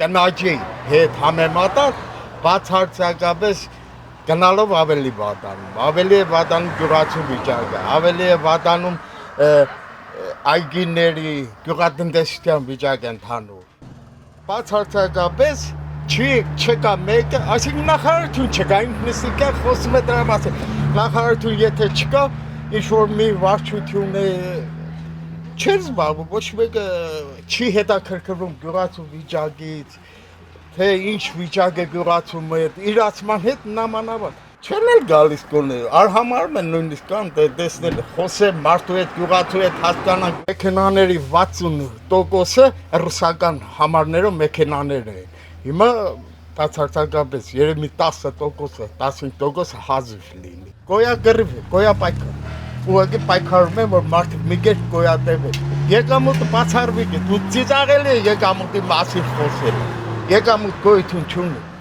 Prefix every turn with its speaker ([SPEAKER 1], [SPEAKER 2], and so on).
[SPEAKER 1] կնոջի հետ համեմատած բացարձակապես գնալով ավելի վատանում, ավելի է վատանում գյուղացու վիճակը, ավելի է վատանում այգիների գյուղատնտեսության վիճակը ընդհանուր։ Բացարձակապես չկա մեկը, այսինքն նախարարություն չկա, ինքնիսիկա խոսում է դրա մասին, նախարարություն եթե չկա, ինչ-որ մի վարչություն է, չէր զբաղվում, ոչ մեկը չի հետաքրքրվում գյուղացու վիճակից, թե ինչ վիճակ է գյուղացու հետ, իրացման հետ նամանավան։ Չեն էլ գալիս կոներ, արհամարում են նույնիսկ կան տեսնել, խոսել մարդու հետ, գյուղացու հետ հասկանանք, մեքենաների 60%-ը ռուսական համարներով մեքենաներ են։ Հիմա բացարձակապես երևի 10%-ը, 15%-ը հազիվ լինի։ Գոյակռիվ է, գոյապայքար։ Ուղղակի պայքարում են, որ մարդիկ մի կերպ գոյատևեն։ Եկամուտը բացառվի, դու ծիծաղելի է եկամուտի մասին խոսել։ Եկամուտ գոյություն չունի։